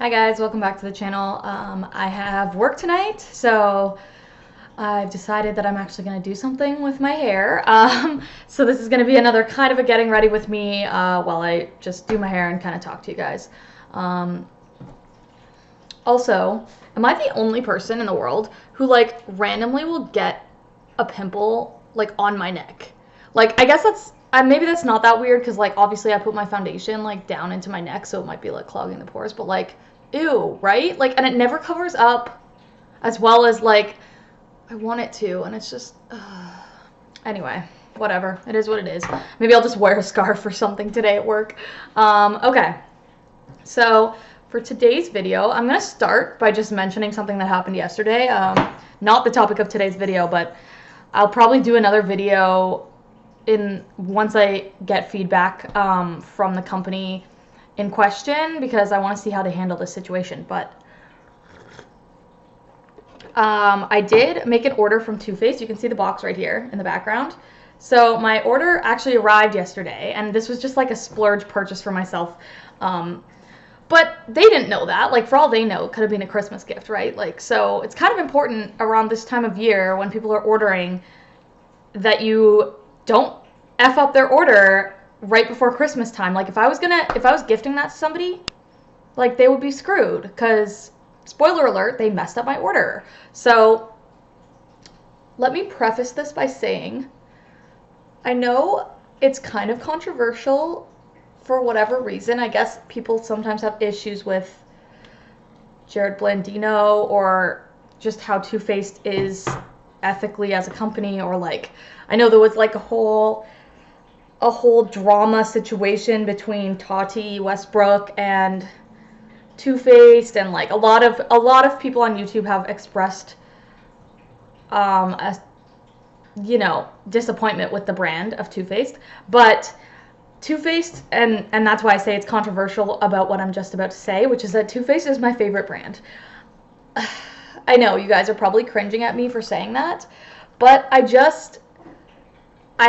Hi guys, welcome back to the channel. I have work tonight, so I've decided that I'm actually going to do something with my hair. So this is going to be another kind of a getting ready with me while I just do my hair and kind of talk to you guys. Also, am I the only person in the world who like randomly will get a pimple like on my neck? Like, I guess that's maybe that's not that weird because like obviously I put my foundation like down into my neck, so it might be like clogging the pores, but like ew, right? Like, and it never covers up as well as like I want it to, and it's just anyway, whatever, it is what it is. Maybe I'll just wear a scarf or something today at work. Okay, so for today's video, I'm gonna start by just mentioning something that happened yesterday. Not the topic of today's video, but I'll probably do another video once I get feedback from the company in question, because I want to see how they handle this situation. But I did make an order from Too Faced. You can see the box right here in the background. So my order actually arrived yesterday, and this was just like a splurge purchase for myself. But they didn't know that. Like, for all they know, it could have been a Christmas gift, right? Like, so it's kind of important around this time of year when people are ordering that you don't F up their order right before Christmas time. Like, if I was gifting that to somebody, like, they would be screwed, because spoiler alert, they messed up my order. So let me preface this by saying I know it's kind of controversial for whatever reason. I guess people sometimes have issues with Jared Blandino, or just how Too Faced is ethically as a company, or like, I know there was like a whole drama situation between Tati Westbrook and Too Faced, and like a lot of people on YouTube have expressed disappointment with the brand of Too Faced. But Too Faced, and that's why I say it's controversial about what I'm just about to say, which is that Too Faced is my favorite brand. I know you guys are probably cringing at me for saying that, but I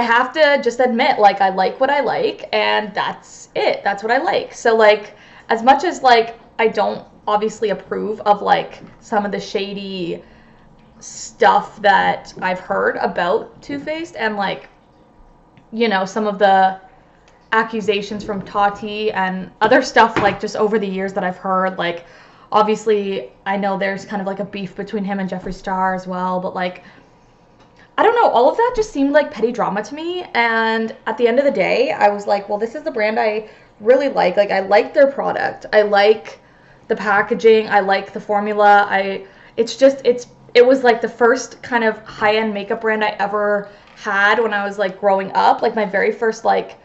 have to just admit, like, I like what I like, and that's it. That's what I like. So, like, as much as, like, I don't obviously approve of, like, some of the shady stuff that I've heard about Too Faced, and, like, some of the accusations from Tati and other stuff, like, just over the years that I've heard, like, obviously, I know there's kind of, like, a beef between him and Jeffree Star as well, but, like, I don't know, all of that just seemed like petty drama to me, and at the end of the day, I was like, well, this is the brand I really like. Like, I like their product. I like the packaging. I like the formula. It was like the first kind of high-end makeup brand I ever had when I was, like, growing up. Like, my very first, like,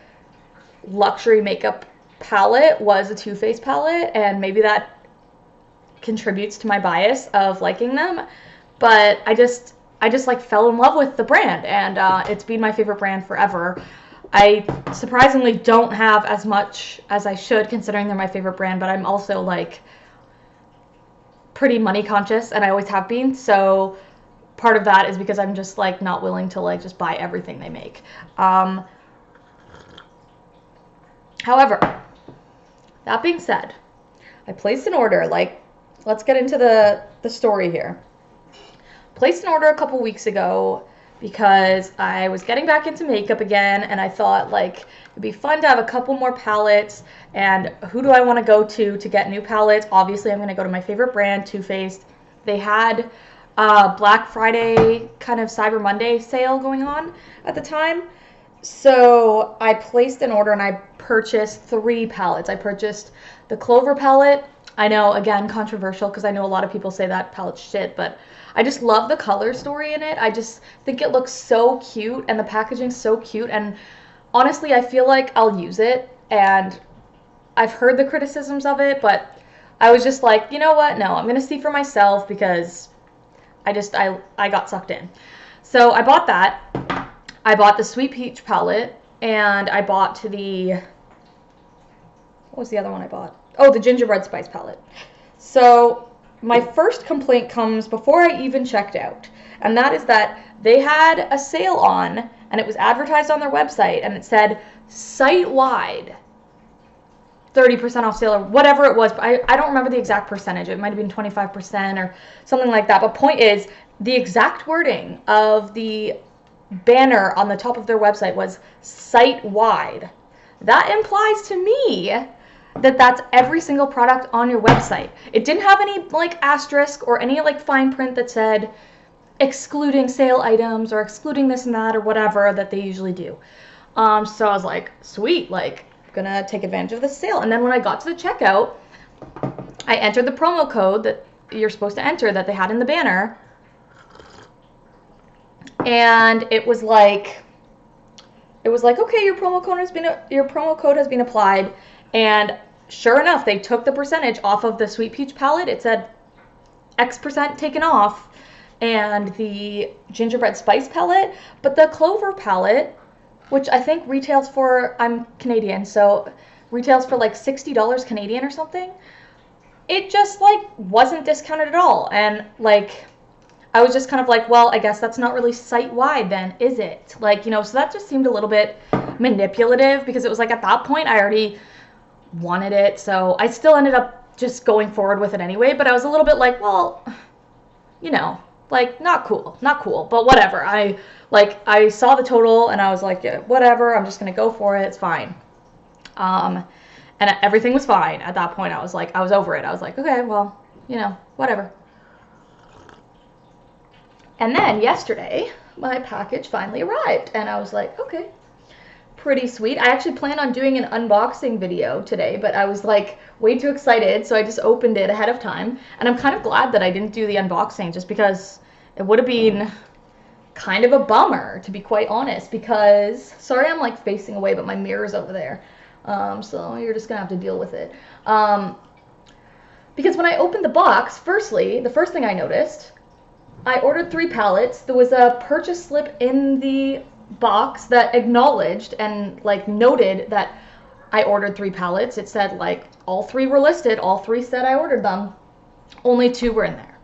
luxury makeup palette was a Too Faced palette, and maybe that contributes to my bias of liking them, but I just like fell in love with the brand, and it's been my favorite brand forever. I surprisingly don't have as much as I should, considering they're my favorite brand, but I'm also like pretty money conscious, and I always have been, so part of that is because I'm just like not willing to like just buy everything they make. However, that being said, I placed an order. Like, let's get into the story here. Placed an order a couple weeks ago because I was getting back into makeup again, and I thought, like, it'd be fun to have a couple more palettes, and who do I want to go to get new palettes? Obviously, I'm going to go to my favorite brand, Too Faced. They had Black Friday kind of Cyber Monday sale going on at the time, so I placed an order and I purchased 3 palettes. I purchased the Clover palette. I know, again, controversial, because I know a lot of people say that palette's shit, but I just love the color story in it. I just think it looks so cute, and the packaging's so cute, and honestly, I feel like I'll use it, and I've heard the criticisms of it, but I was just like, you know what, no, I'm gonna see for myself, because I got sucked in. So I bought that. I bought the Sweet Peach palette, and I bought what was the other one I bought? Oh, the Gingerbread Spice palette. So my first complaint comes before I even checked out, and that is that they had a sale on, and it was advertised on their website, and it said site-wide 30% off sale or whatever it was. But I don't remember the exact percentage. It might have been 25% or something like that. But point is, the exact wording of the banner on the top of their website was site-wide. That implies to me that that's every single product on your website. It didn't have any like asterisk or any like fine print that said excluding sale items or excluding this and that or whatever that they usually do. So I was like, sweet, like gonna take advantage of this sale. And then when I got to the checkout, I entered the promo code that you're supposed to enter that they had in the banner. And it was like, okay, your promo code has been applied. And sure enough, they took the percentage off of the Sweet Peach palette. It said X% taken off, and the gingerbread spice palette. But the clover palette, which I think retails for, I'm Canadian, so retails for like $60 Canadian or something, it just like wasn't discounted at all. And like, I was just kind of like, well, I guess that's not really site-wide then, is it? Like, you know, so that just seemed a little bit manipulative, because it was like at that point I already wanted it. So I still ended up just going forward with it anyway. But I was a little bit like, well, you know, like not cool, but whatever. I saw the total and I was like, yeah, whatever, I'm just going to go for it. It's fine. And everything was fine. At that point, I was like, I was over it. I was like, okay, well, you know, whatever. And then yesterday, my package finally arrived, and I was like, okay, pretty sweet. I actually planned on doing an unboxing video today, but I was like way too excited, so I just opened it ahead of time. And I'm kind of glad that I didn't do the unboxing, just because it would have been kind of a bummer, to be quite honest, because, sorry I'm like facing away, but my mirror's over there. So you're just gonna have to deal with it. Because when I opened the box, the first thing I noticed, I ordered 3 palettes. There was a purchase slip in the box that acknowledged and like noted that I ordered 3 palettes. It said like all 3 were listed, all 3 said I ordered them. Only 2 were in there.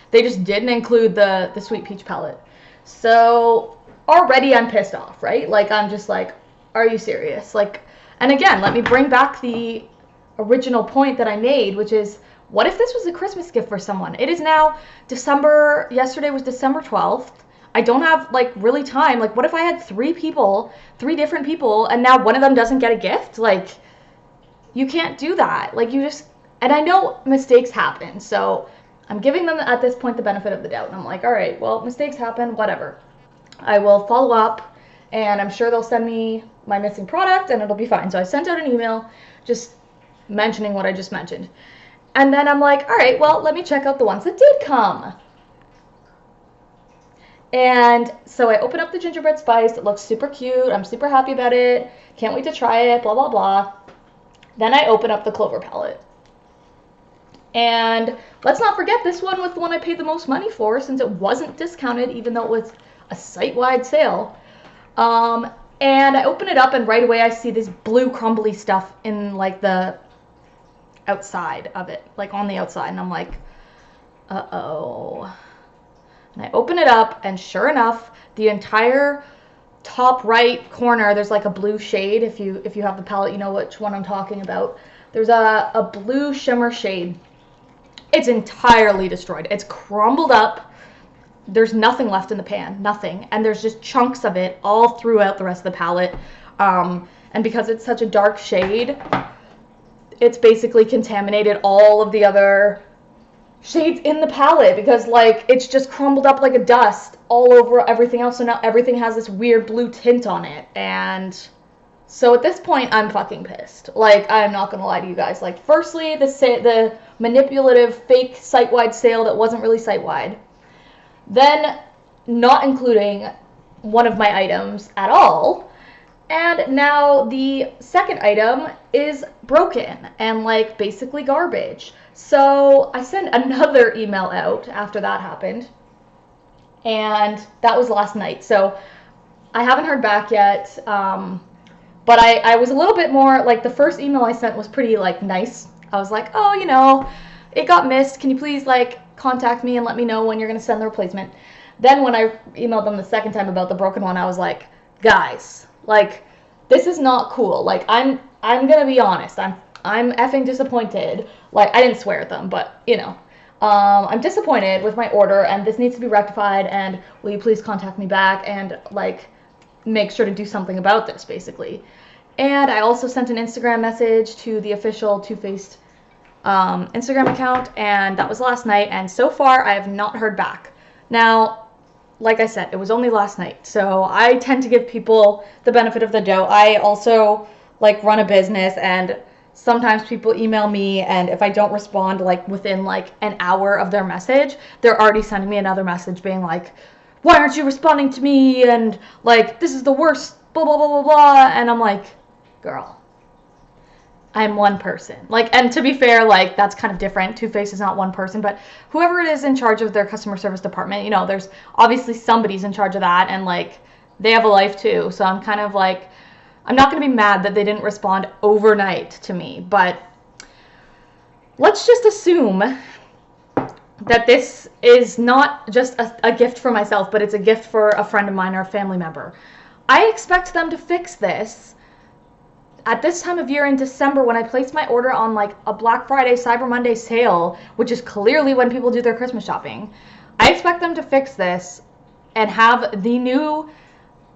They just didn't include the Sweet Peach palette. So already I'm pissed off, right? Like I'm just like, are you serious? Like, and again, let me bring back the original point that I made, which is, what if this was a Christmas gift for someone? It is now yesterday was December 12th. I don't have like really time. Like, what if I had 3 different people, and now one of them doesn't get a gift? Like, you can't do that. Like, and I know mistakes happen, so I'm giving them at this point the benefit of the doubt. And I'm like, all right, well, mistakes happen, whatever. I will follow up, and I'm sure they'll send me my missing product, and it'll be fine. So I sent out an email just mentioning what I just mentioned. And then I'm like, all right, well, let me check out the ones that did come. And so I open up the gingerbread spice. It looks super cute. I'm super happy about it. Can't wait to try it, blah, blah, blah. Then I open up the clover palette. And let's not forget, this one was the one I paid the most money for, since it wasn't discounted, even though it was a site-wide sale. And I open it up, and right away I see this blue crumbly stuff in like the outside of it, like on the outside, and I'm like, uh-oh. And I open it up, and sure enough, the entire top right corner, there's like a blue shade. If you have the palette, you know which one I'm talking about. There's a blue shimmer shade. It's entirely destroyed. It's crumbled up. There's nothing left in the pan, nothing. And there's just chunks of it all throughout the rest of the palette. And because it's such a dark shade, it's basically contaminated all of the other shades in the palette, because like it's just crumbled up like a dust all over everything else. So now everything has this weird blue tint on it. And so at this point, I'm fucking pissed. Like, I'm not gonna lie to you guys. Like, firstly, the manipulative fake site-wide sale that wasn't really site-wide. Then not including one of my items at all. And now the second item is broken and like basically garbage. So I sent another email out after that happened, and that was last night. So I haven't heard back yet, but I was a little bit more, like the first email I sent was pretty like nice. I was like, oh, you know, it got missed. Can you please like contact me and let me know when you're going to send the replacement? Then when I emailed them the second time about the broken one, I was like, guys, like, this is not cool. Like, I'm going to be honest. I'm I'm effing disappointed. Like, I didn't swear at them, but, you know. I'm disappointed with my order, and this needs to be rectified, and will you please contact me back and, like, make sure to do something about this, basically. And I also sent an Instagram message to the official Too Faced Instagram account, and that was last night, and so far I have not heard back. Now, like I said, it was only last night, so I tend to give people the benefit of the doubt. I also, like, run a business, and sometimes people email me, and if I don't respond, like, within, like, an hour of their message, they're already sending me another message being like, why aren't you responding to me, and, like, this is the worst, blah, blah, blah, blah, blah, and I'm like, girl, I'm one person. Like, and to be fair, like, that's kind of different. Too Faced is not one person, but whoever it is in charge of their customer service department, you know, there's obviously somebody's in charge of that, and, like, they have a life too, so I'm kind of like, I'm not going to be mad that they didn't respond overnight to me, but let's just assume that this is not just a gift for myself, but it's a gift for a friend of mine or a family member. I expect them to fix this at this time of year in December when I place my order on, like, a Black Friday, Cyber Monday sale, which is clearly when people do their Christmas shopping. I expect them to fix this and have the new,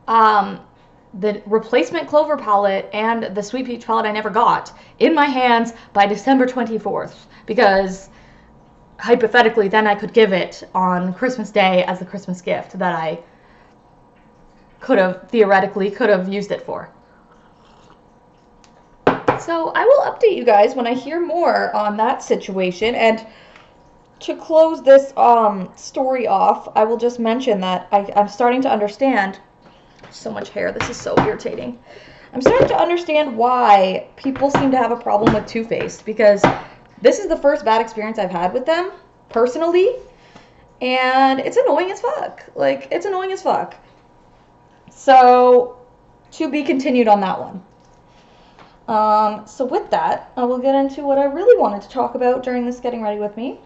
the replacement Clover palette and the Sweet Peach palette I never got in my hands by December 24th, because hypothetically then I could give it on Christmas Day as a Christmas gift that I theoretically could have used it for. So I will update you guys when I hear more on that situation. And to close this story off, I will just mention that I'm starting to understand. So much hair, this is so irritating. I'm starting to understand why people seem to have a problem with Too Faced, because this is the first bad experience I've had with them, personally, and it's annoying as fuck. Like, it's annoying as fuck. So, to be continued on that one. So with that, I will get into what I really wanted to talk about during this getting ready with me.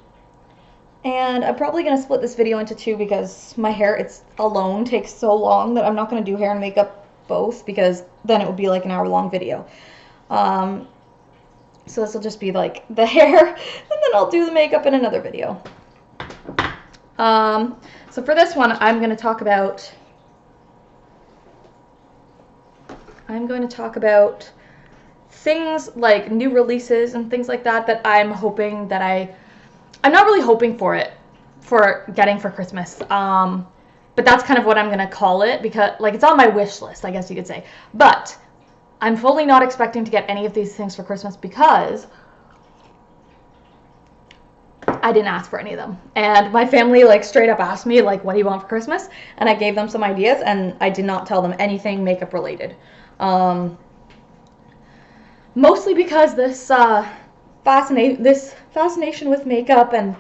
And I'm probably going to split this video into two because my hair, it's alone, takes so long that I'm not going to do hair and makeup both, because then it would be like an hour-long video. So this will just be like the hair, and then I'll do the makeup in another video. So for this one, I'm going to talk about things like new releases and things like that I'm hoping that I'm not really hoping for getting for Christmas. But that's kind of what I'm going to call it, because, like, it's on my wish list, I guess you could say. But I'm fully not expecting to get any of these things for Christmas because I didn't ask for any of them. And my family, like, straight up asked me, like, what do you want for Christmas? And I gave them some ideas, and I did not tell them anything makeup related. Mostly because this fascination with makeup and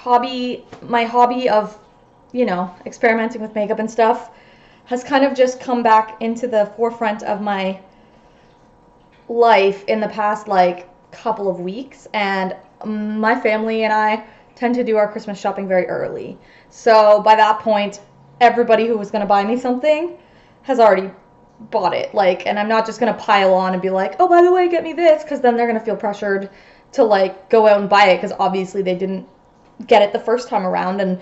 my hobby of, you know, experimenting with makeup and stuff has kind of just come back into the forefront of my life in the past, like, couple of weeks. And my family and I tend to do our Christmas shopping very early. So by that point, everybody who was going to buy me something has already bought it. Like, and I'm not just going to pile on and be like, oh, by the way, get me this, because then they're going to feel pressured to, like, go out and buy it, because obviously they didn't get it the first time around. And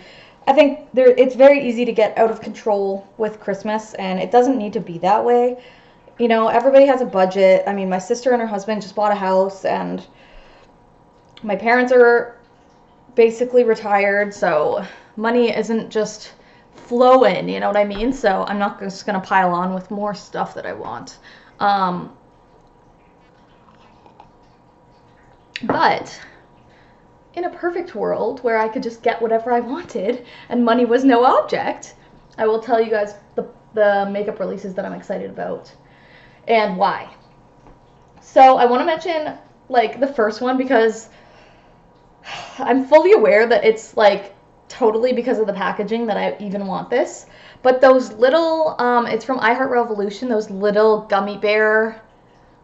I think it's very easy to get out of control with Christmas, and it doesn't need to be that way. You know, everybody has a budget. I mean, my sister and her husband just bought a house, and my parents are basically retired, so money isn't just flowing, you know what I mean? So I'm not just going to pile on with more stuff that I want. But in a perfect world where I could just get whatever I wanted and money was no object, I will tell you guys the makeup releases that I'm excited about and why. So I want to mention, like, the first one because I'm fully aware that it's, like, totally because of the packaging that I even want this. But those little, it's from I Heart Revolution, those little gummy bear,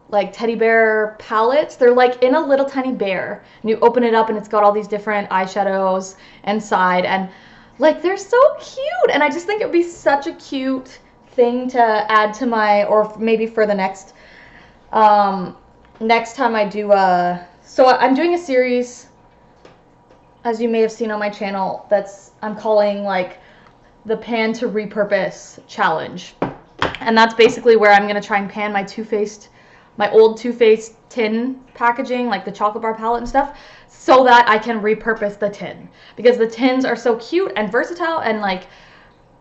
like, teddy bear palettes. They're, like, in a little tiny bear. And you open it up and it's got all these different eyeshadows inside. And, like, they're so cute. And I just think it would be such a cute thing to add to my, or maybe for the next next time I do so I'm doing a series, as you may have seen on my channel, I'm calling like the pan to repurpose challenge. And that's basically where I'm gonna try and pan my old Too Faced tin packaging, like the chocolate bar palette and stuff, so that I can repurpose the tin. Because the tins are so cute and versatile, and like,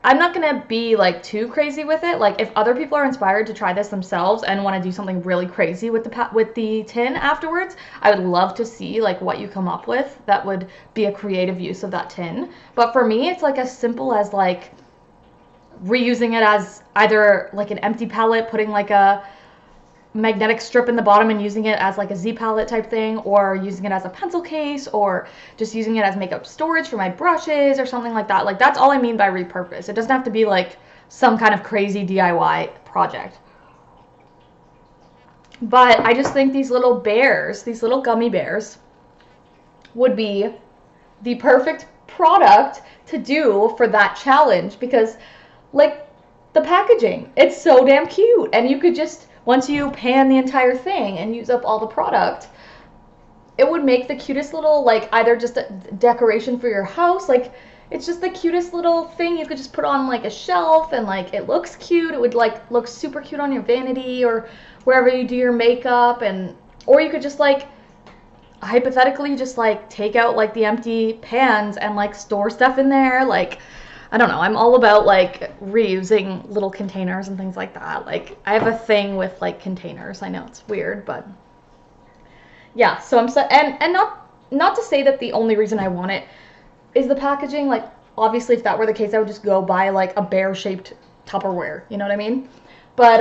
I'm not gonna be like too crazy with it. Like, if other people are inspired to try this themselves and want to do something really crazy with the tin afterwards, I would love to see like what you come up with that would be a creative use of that tin. But for me, it's like as simple as like reusing it as either like an empty palette, putting like a magnetic strip in the bottom and using it as like a Z palette type thing, or using it as a pencil case, or just using it as makeup storage for my brushes or something like that. Like, that's all I mean by repurpose. It doesn't have to be like some kind of crazy DIY project. But I just think these little bears, these little gummy bears, would be the perfect product to do for that challenge, because like the packaging, it's so damn cute, and you could just, once you pan the entire thing and use up all the product, it would make the cutest little, like, either just a decoration for your house. Like, it's just the cutest little thing you could just put on like a shelf, and like it looks cute. It would like look super cute on your vanity or wherever you do your makeup. And or you could just like hypothetically just like take out like the empty pans and like store stuff in there. Like, I don't know, I'm all about like reusing little containers and things like that. Like, I have a thing with like containers. I know it's weird, but yeah. So and not to say that the only reason I want it is the packaging. Like, obviously if that were the case, I would just go buy like a bear shaped Tupperware, you know what I mean? But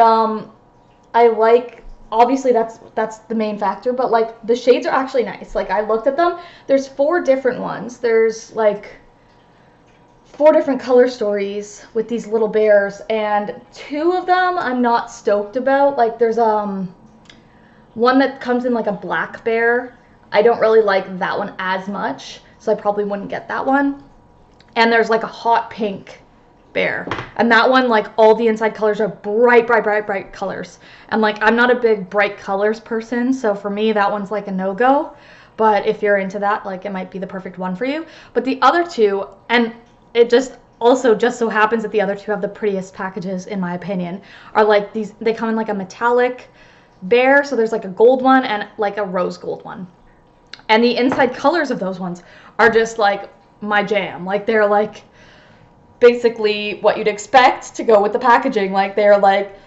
I like, obviously that's the main factor, but like the shades are actually nice. Like, I looked at them, there's 4 different ones. There's like 4 different color stories with these little bears, and 2 of them I'm not stoked about. Like, there's one that comes in like a black bear. I don't really like that one as much, so I probably wouldn't get that one. And there's like a hot pink bear, and that one, like, all the inside colors are bright colors, and like I'm not a big bright colors person, so for me that one's like a no-go. But if you're into that, like, it might be the perfect one for you. But the other 2, and it just so happens that the other 2 have the prettiest packages, in my opinion, are like these. They come in like a metallic bear, so there's like a gold one and like a rose gold one, and the inside colors of those ones are just like my jam. Like, they're like basically what you'd expect to go with the packaging. Like, they're like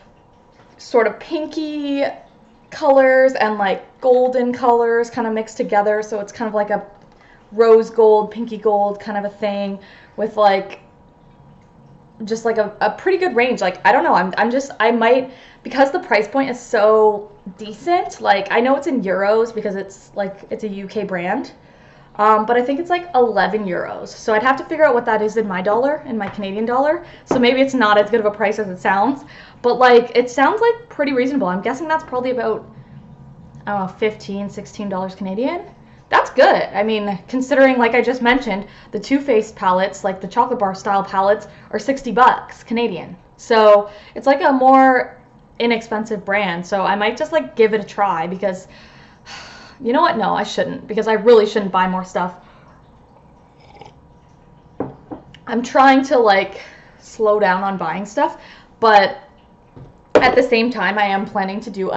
sort of pinky colors and like golden colors kind of mixed together, so it's kind of like a rose gold, pinky gold kind of a thing, with like just like a pretty good range. Like, I don't know, I might, because the price point is so decent. Like, I know it's in euros because it's a UK brand, but I think it's like 11 euros. So I'd have to figure out what that is in my dollar, in my Canadian dollar. So maybe it's not as good of a price as it sounds, but like, it sounds like pretty reasonable. I'm guessing that's probably about, I don't know, $15, $16 Canadian. That's good. I mean, considering, like I just mentioned, the Too Faced palettes, like the chocolate bar style palettes, are $60 Canadian. So it's like a more inexpensive brand. So I might just like give it a try, because you know what? No, I shouldn't, because I really shouldn't buy more stuff. I'm trying to like slow down on buying stuff, but at the same time, I am planning to do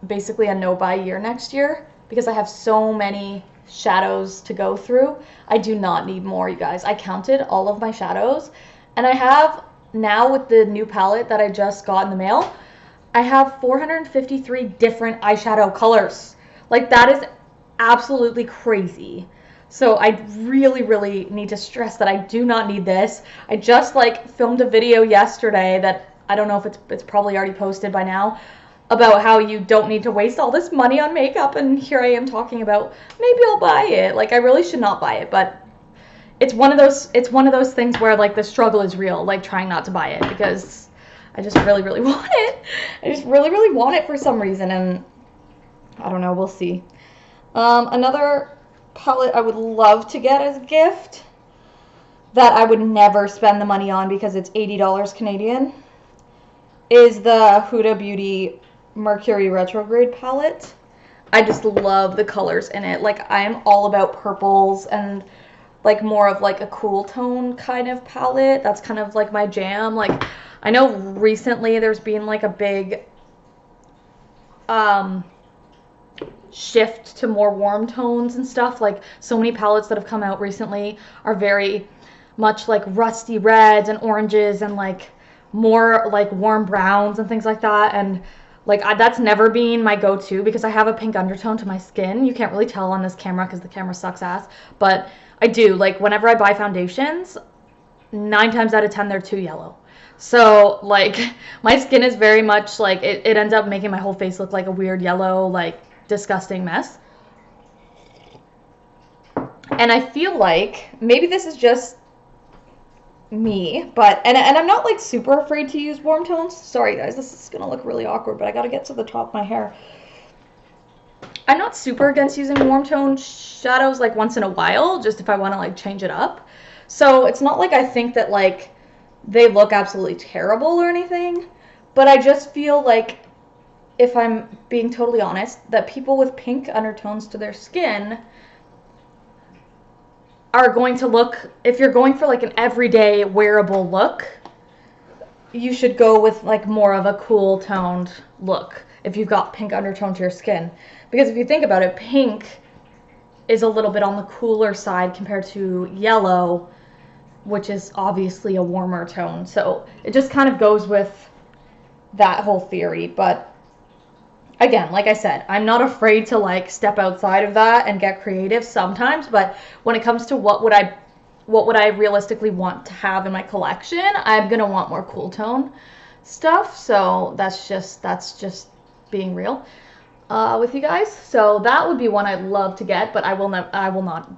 basically a no buy year next year, because I have so many shadows to go through. I do not need more, you guys. I counted all of my shadows, and I have now, with the new palette that I just got in the mail, I have 453 different eyeshadow colors. Like, that is absolutely crazy. So I really need to stress that I do not need this. I just like filmed a video yesterday that I don't know if it's probably already posted by now, about how you don't need to waste all this money on makeup, and here I am talking about maybe I'll buy it. Like, I really should not buy it, but it's one of those things where like the struggle is real, like trying not to buy it, because I just really want it. I just really want it for some reason, and I don't know, we'll see. Another palette I would love to get as a gift that I would never spend the money on because it's $80 Canadian is the Huda Beauty Mercury Retrograde palette. I just love the colors in it. Like, I'm all about purples and like more of like a cool tone kind of palette. That's kind of like my jam. Like, I know recently there's been like a big shift to more warm tones and stuff. Like, so many palettes that have come out recently are very much like rusty reds and oranges and like more like warm browns and things like that. And like, that's never been my go-to because I have a pink undertone to my skin. You can't really tell on this camera because the camera sucks ass, but I do. Like, whenever I buy foundations, 9 times out of 10 they're too yellow. So like, my skin is very much like, it ends up making my whole face look like a weird yellow, like disgusting mess. And I feel like maybe this is just me, but and I'm not like super afraid to use warm tones. Sorry guys, this is gonna look really awkward, but I gotta get to the top of my hair. I'm not super against using warm tone shadows like once in a while, just if I want to like change it up. So it's not like I think that like they look absolutely terrible or anything, but I just feel like, if I'm being totally honest, that people with pink undertones to their skin are going to look, if you're going for like an everyday wearable look, you should go with like more of a cool toned look if you've got pink undertone to your skin. Because if you think about it, pink is a little bit on the cooler side compared to yellow, which is obviously a warmer tone. So it just kind of goes with that whole theory. But again, like I said, I'm not afraid to like step outside of that and get creative sometimes, but when it comes to what would I realistically want to have in my collection, I'm gonna want more cool tone stuff. So that's just being real with you guys. So that would be one I'd love to get, but I will not.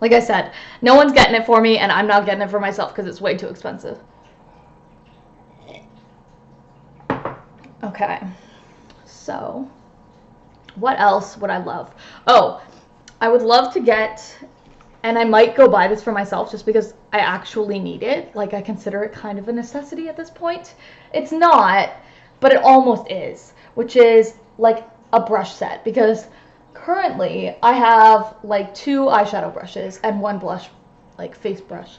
Like I said, no one's getting it for me, and I'm not getting it for myself because it's way too expensive. Okay. So, what else would I love? Oh, I would love to get, and I might go buy this for myself just because I actually need it. Like, I consider it kind of a necessity at this point. It's not, but it almost is, which is like a brush set, because currently I have like 2 eyeshadow brushes and 1 blush, like face brush.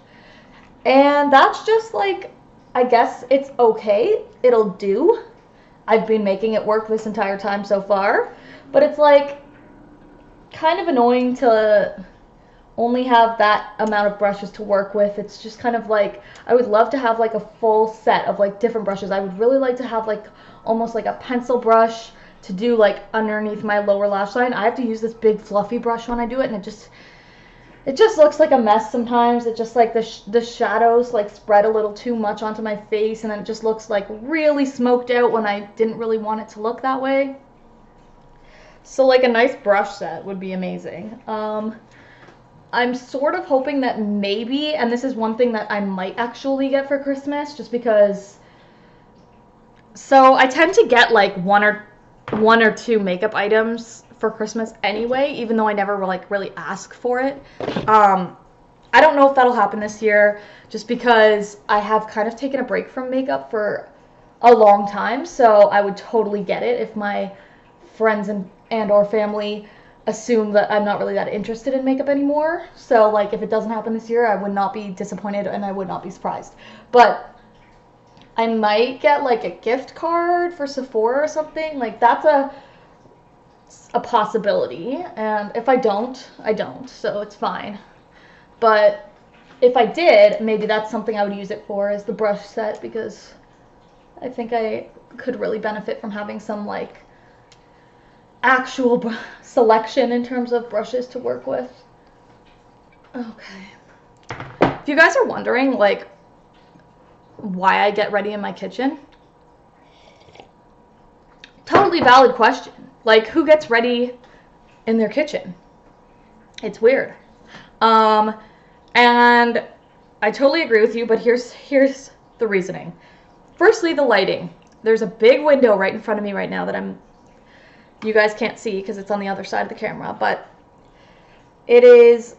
And that's just like, I guess it's okay. It'll do. I've been making it work this entire time so far, but it's like kind of annoying to only have that amount of brushes to work with. It's just kind of like, I would love to have like a full set of like different brushes. I would really like to have like almost like a pencil brush to do like underneath my lower lash line. I have to use this big fluffy brush when I do it, and it just looks like a mess sometimes. It just like the shadows like spread a little too much onto my face, and then it just looks like really smoked out when I didn't really want it to look that way. So like a nice brush set would be amazing. I'm sort of hoping that maybe, and this is one thing that I might actually get for Christmas, just because, so I tend to get like one or two makeup items for Christmas anyway, even though I never like really ask for it. I don't know if that'll happen this year, just because I have kind of taken a break from makeup for a long time, so I would totally get it if my friends and or family assume that I'm not really that interested in makeup anymore. So like, if it doesn't happen this year, I would not be disappointed and I would not be surprised. But I might get like a gift card for Sephora or something. Like, that's a possibility, and if I don't, I don't, so it's fine. But if I did, maybe that's something I would use it for, is the brush set, because I think I could really benefit from having some like actual selection in terms of brushes to work with. Okay. If you guys are wondering like why I get ready in my kitchen, totally valid question. Like, who gets ready in their kitchen? It's weird. And I totally agree with you, but here's the reasoning. Firstly, the lighting. There's a big window right in front of me right now that you guys can't see because it's on the other side of the camera, but it is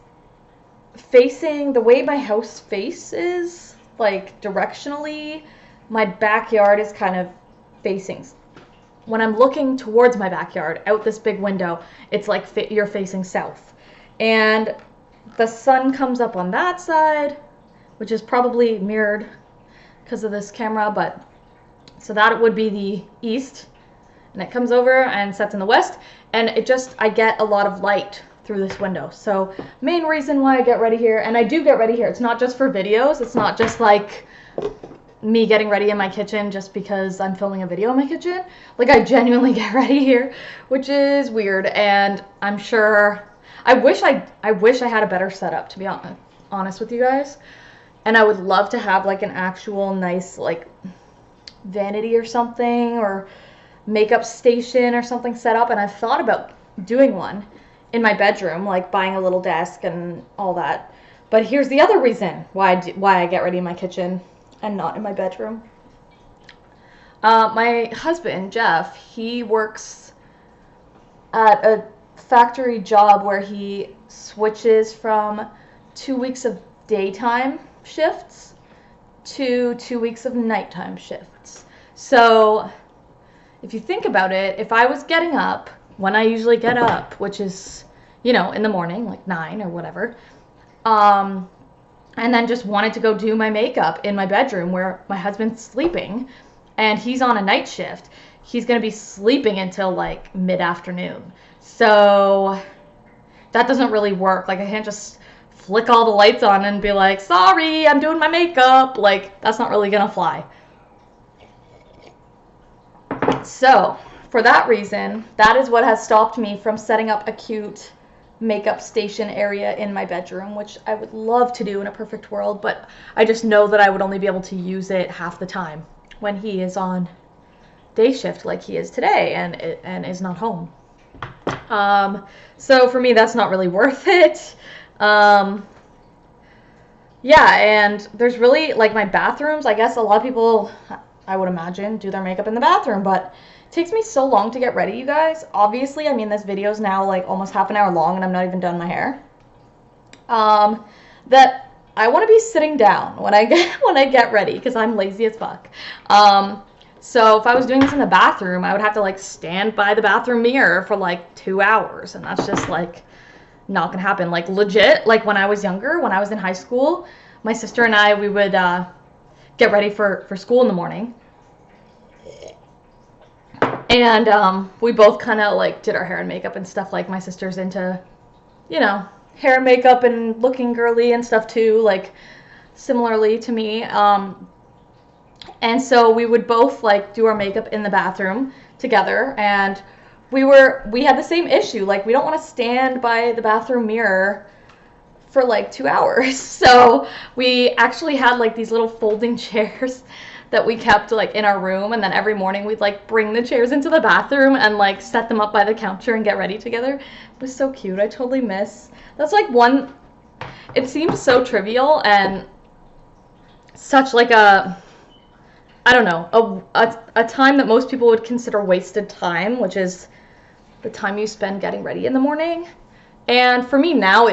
facing the way my house faces, like directionally. My backyard is kind of facing when I'm looking towards my backyard, out this big window, it's like you're facing south. And the sun comes up on that side, which is probably mirrored because of this camera, but so that would be the east, and it comes over and sets in the west, and I get a lot of light through this window. So main reason why I get ready here, and I do get ready here, it's not just for videos, it's not just like me getting ready in my kitchen just because I'm filming a video in my kitchen. Like, I genuinely get ready here, which is weird, and I'm sure I wish I had a better setup, to be honest with you guys. And I would love to have like an actual nice like vanity or something, or makeup station or something set up, and I've thought about doing one in my bedroom, like buying a little desk and all that. But here's the other reason why I get ready in my kitchen and not in my bedroom. My husband, Jeff, he works at a factory job where he switches from 2 weeks of daytime shifts to 2 weeks of nighttime shifts. So if you think about it, if I was getting up when I usually get up, which is, you know, in the morning, like 9 or whatever, and then just wanted to go do my makeup in my bedroom where my husband's sleeping and he's on a night shift, he's going to be sleeping until like mid-afternoon. So that doesn't really work. Like, I can't just flick all the lights on and be like, sorry, I'm doing my makeup. Like, that's not really gonna fly. So for that reason, that is what has stopped me from setting up a cute makeup station area in my bedroom, which I would love to do in a perfect world, but I just know that I would only be able to use it half the time when he is on day shift like he is today and is not home. So for me, that's not really worth it. Yeah, and there's really, like, my bathrooms, I guess a lot of people, I would imagine, do their makeup in the bathroom, but it takes me so long to get ready, you guys. Obviously, I mean, this video is now like almost half an hour long and I'm not even done my hair. That I want to be sitting down when I get ready, because I'm lazy as fuck. So if I was doing this in the bathroom, I would have to like stand by the bathroom mirror for like 2 hours, and that's just like not gonna happen. Like, legit, like when I was younger, when I was in high school, my sister and I, we would get ready for school in the morning, and we both kind of like did our hair and makeup and stuff. Like, my sister's into, you know, hair and makeup and looking girly and stuff too, like similarly to me. And so we would both like do our makeup in the bathroom together, and we had the same issue. Like, we don't want to stand by the bathroom mirror for like 2 hours. So we actually had like these little folding chairs that we kept like in our room, and then every morning we'd like bring the chairs into the bathroom and like set them up by the counter and get ready together. It was so cute. I totally miss. That's like one, it seems so trivial and such like a, I don't know, a time that most people would consider wasted time, which is the time you spend getting ready in the morning. And for me now,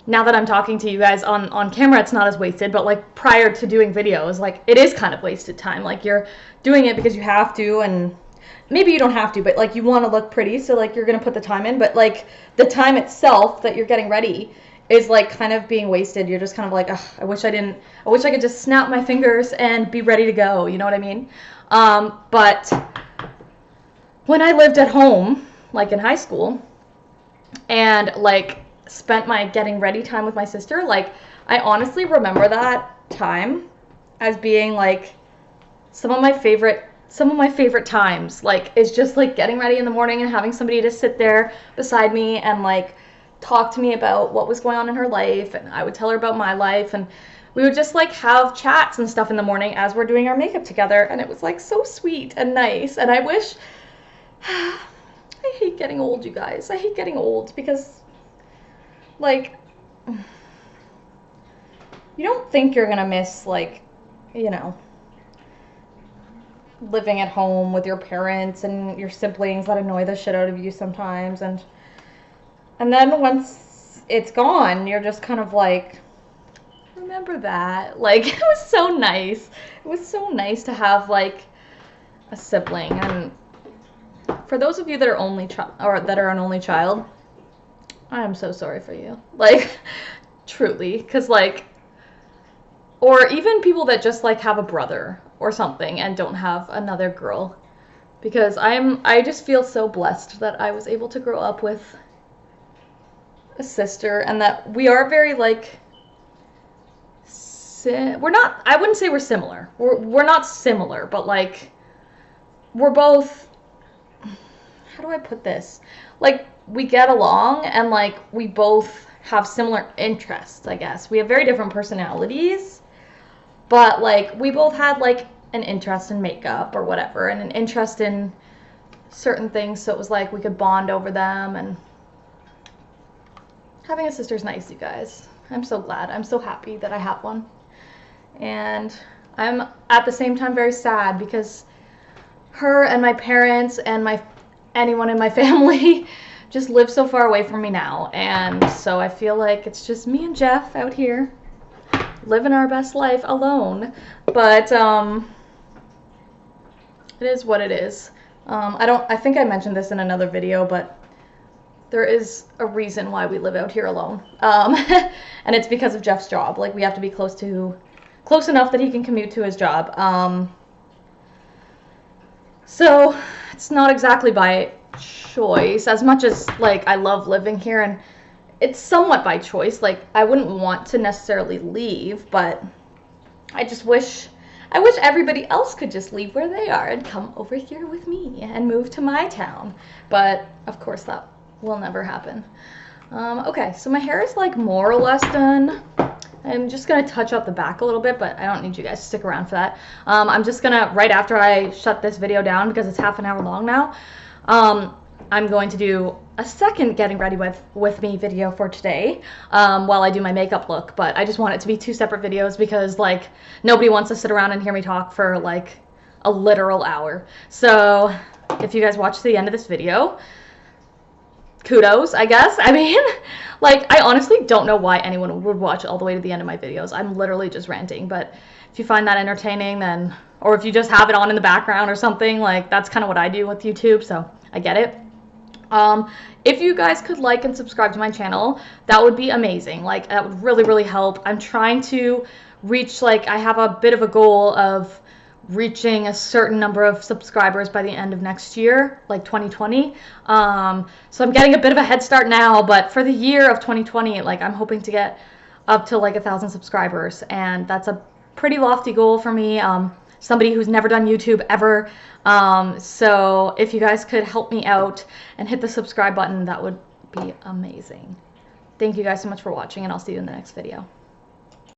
now that I'm talking to you guys on camera, it's not as wasted, but like prior to doing videos, like it is kind of wasted time. Like, you're doing it because you have to, and maybe you don't have to, but like you want to look pretty, so like you're gonna put the time in, but like the time itself that you're getting ready is like kind of being wasted. You're just kind of like, ugh, I wish I could just snap my fingers and be ready to go, you know what I mean? But when I lived at home, like in high school, and like spent my getting ready time with my sister, like I honestly remember that time as being like some of my favorite times. Like, it's just like getting ready in the morning and having somebody to sit there beside me and like talk to me about what was going on in her life, and I would tell her about my life, and we would just like have chats and stuff in the morning as we're doing our makeup together, and it was like so sweet and nice. And I wish, I hate getting old, you guys. I hate getting old because, like, you don't think you're gonna miss, like, you know, living at home with your parents and your siblings that annoy the shit out of you sometimes, and then once it's gone, you're just kind of like, remember that? Like, it was so nice. It was so nice to have like a sibling, and for those of you that are an only child, I am so sorry for you. Like, truly, because like, or even people that just like have a brother or something and don't have another girl, because I just feel so blessed that I was able to grow up with a sister, and that we are very like, we're not, I wouldn't say we're similar. We're not similar, but like, we're both, how do I put this? Like, we get along, and like, we both have similar interests, I guess. We have very different personalities, but like, we both had like an interest in makeup or whatever, and an interest in certain things, so it was like we could bond over them, and having a sister's nice, you guys. I'm so glad. I'm so happy that I have one. And I'm at the same time very sad because her and my parents and anyone in my family just live so far away from me now, and so I feel like it's just me and Jeff out here living our best life alone. But it is what it is. I think I mentioned this in another video, but there is a reason why we live out here alone. And it's because of Jeff's job. Like, we have to be close enough that he can commute to his job. So it's not exactly by choice, as much as like I love living here, and it's somewhat by choice. Like, I wouldn't want to necessarily leave, but I wish everybody else could just leave where they are and come over here with me and move to my town. But of course that will never happen. Okay, so my hair is like more or less done. I'm just gonna touch up the back a little bit, but I don't need you guys to stick around for that. I'm just gonna, right after I shut this video down, because it's half an hour long now, I'm going to do a second getting ready with me video for today, while I do my makeup look. But I just want it to be 2 separate videos, because like, nobody wants to sit around and hear me talk for like a literal hour. So if you guys watch to the end of this video, kudos, I guess. I mean, like, I honestly don't know why anyone would watch all the way to the end of my videos. I'm literally just ranting, but if you find that entertaining, then, or if you just have it on in the background or something, like, that's kind of what I do with YouTube, so I get it. If you guys could like and subscribe to my channel, that would be amazing. Like, that would really, really help. I'm trying to reach, like, I have a bit of a goal of reaching a certain number of subscribers by the end of next year, like 2020. So I'm getting a bit of a head start now, but for the year of 2020, like, I'm hoping to get up to like 1,000 subscribers, and that's a pretty lofty goal for me. Somebody who's never done YouTube ever. So if you guys could help me out and hit the subscribe button, that would be amazing. Thank you guys so much for watching, and I'll see you in the next video.